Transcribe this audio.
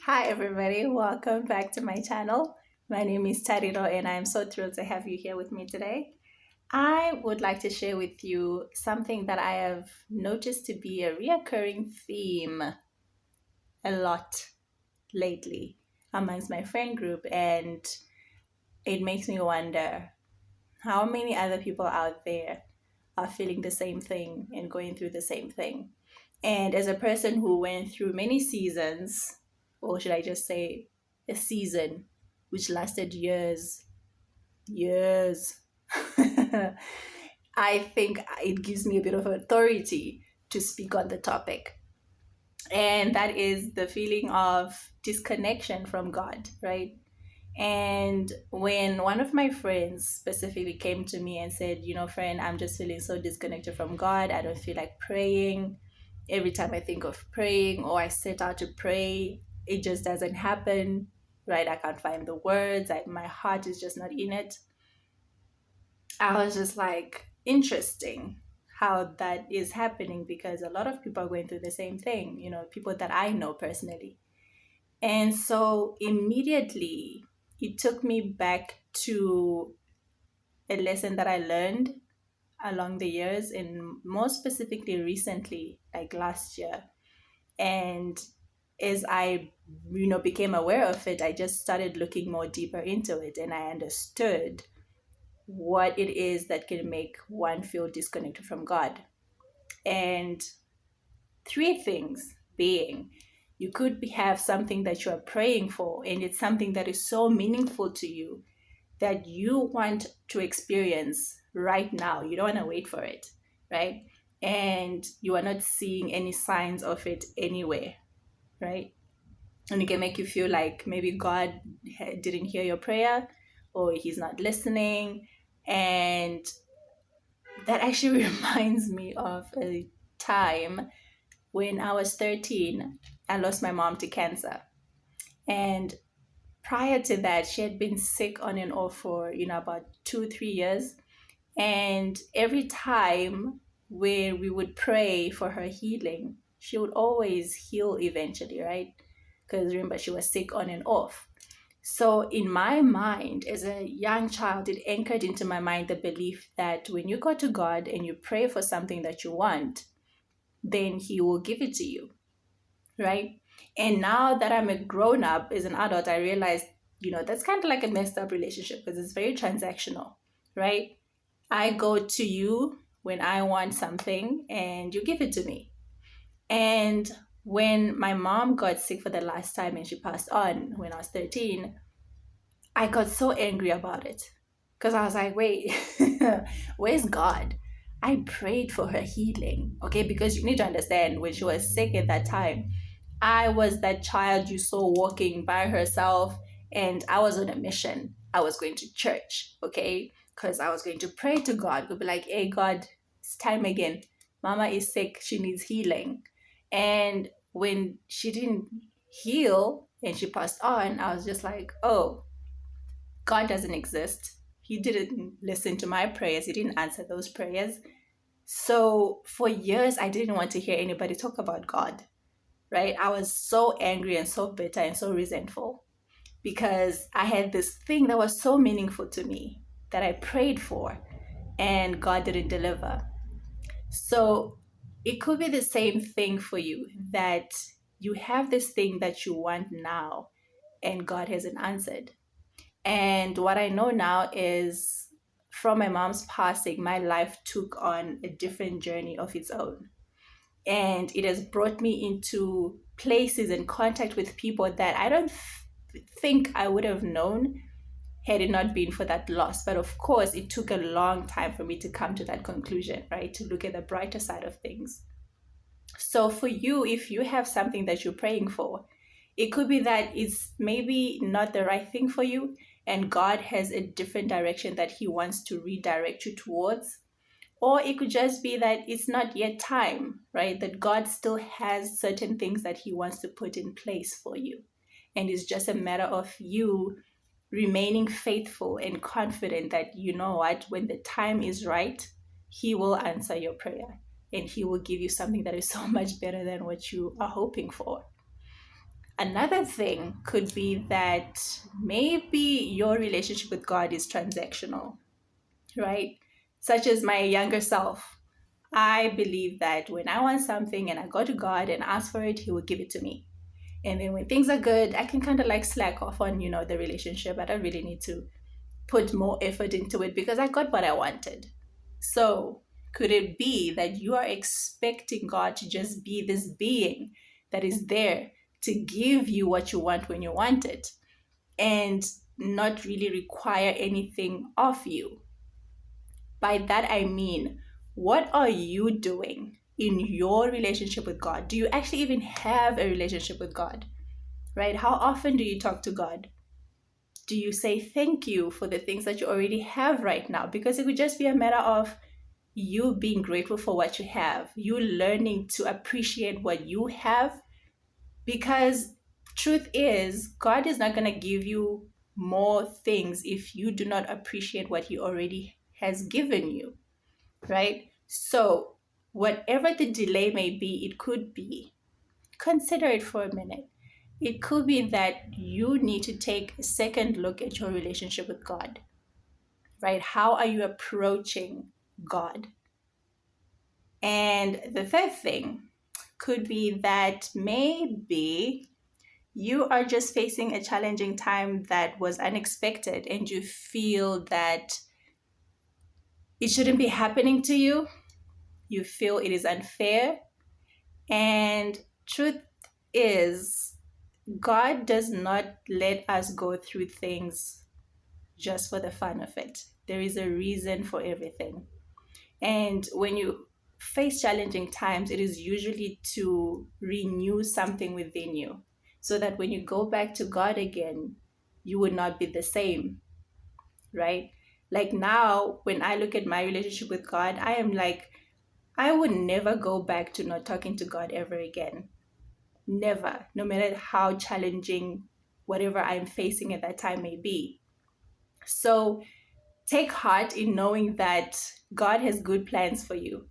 Hi everybody, welcome back to my channel. My name is Tariro and I'm so thrilled to have you here with me today. I would like to share with you something that I have noticed to be a reoccurring theme a lot lately amongst my friend group, and it makes me wonder how many other people out there are feeling the same thing and going through the same thing. And as a person who went through many seasons, or should I just say a season which lasted years, I think it gives me a bit of authority to speak on the topic. And that is the feeling of disconnection from God, right? And when one of my friends specifically came to me and said, friend, I'm just feeling so disconnected from God. I don't feel like praying. Every time I think of praying or I set out to pray, it just doesn't happen, right? I can't find the words. My heart is just not in it. I was just like, interesting how that is happening because a lot of people are going through the same thing, people that I know personally. And so immediately it took me back to a lesson that I learned along the years, and more specifically recently, like last year. And as I became aware of it, I just started looking more deeper into it, and I understood what it is that can make one feel disconnected from God. And three things being, you could have something that you are praying for, and it's something that is so meaningful to you that you want to experience right now. You don't want to wait for it, right? And you are not seeing any signs of it anywhere, right? And it can make you feel like maybe God didn't hear your prayer or he's not listening. And that actually reminds me of a time when I was 13. I lost my mom to cancer. And prior to that, she had been sick on and off for, about 2, 3 years. And every time when we would pray for her healing, she would always heal eventually, right? Because remember, she was sick on and off. So in my mind, as a young child, it anchored into my mind the belief that when you go to God and you pray for something that you want, then He will give it to you, right? And now that I'm a grown up as an adult, I realize, that's kind of like a messed up relationship because it's very transactional, right? I go to you when I want something and you give it to me. And when my mom got sick for the last time and she passed on when I was 13, I got so angry about it because I was like, wait, where's God? I prayed for her healing, okay? Because you need to understand, when she was sick at that time, I was that child you saw walking by herself, and I was on a mission. I was going to church, okay? Because I was going to pray to God. We'd be like, hey, God, it's time again. Mama is sick. She needs healing. And when she didn't heal and she passed on, I was just like, oh, God doesn't exist. He didn't listen to my prayers. He didn't answer those prayers. So for years, I didn't want to hear anybody talk about God, right? I was so angry and so bitter and so resentful because I had this thing that was so meaningful to me that I prayed for and God didn't deliver. So it could be the same thing for you, that you have this thing that you want now and God hasn't answered. And what I know now is, from my mom's passing, my life took on a different journey of its own. And it has brought me into places and contact with people that I don't think I would have known had it not been for that loss. But of course, it took a long time for me to come to that conclusion, right? To look at the brighter side of things. So for you, if you have something that you're praying for, it could be that it's maybe not the right thing for you, and God has a different direction that He wants to redirect you towards. Or it could just be that it's not yet time, right? That God still has certain things that He wants to put in place for you. And it's just a matter of you remaining faithful and confident that, you know what, when the time is right, He will answer your prayer and He will give you something that is so much better than what you are hoping for. Another thing could be that maybe your relationship with God is transactional, right? Such as my younger self. I believe that when I want something and I go to God and ask for it, He will give it to me. And then when things are good, I can kind of like slack off on, the relationship. I don't really need to put more effort into it because I got what I wanted. So, could it be that you are expecting God to just be this being that is there to give you what you want when you want it and not really require anything of you? By that, I mean, what are you doing in your relationship with God? Do you actually even have a relationship with God? Right? How often do you talk to God? Do you say thank you for the things that you already have right now? Because it would just be a matter of you being grateful for what you have, you learning to appreciate what you have. Because truth is, God is not going to give you more things if you do not appreciate what He already has given you, right? So, whatever the delay may be, it could be, consider it for a minute. It could be that you need to take a second look at your relationship with God, right? How are you approaching God? And the third thing could be that maybe you are just facing a challenging time that was unexpected and you feel that it shouldn't be happening to you. You feel it is unfair. And truth is, God does not let us go through things just for the fun of it. There is a reason for everything. And when you face challenging times, it is usually to renew something within you so that when you go back to God again, you would not be the same, right? Like now, when I look at my relationship with God, I am like, I would never go back to not talking to God ever again. Never, no matter how challenging whatever I'm facing at that time may be. So take heart in knowing that God has good plans for you.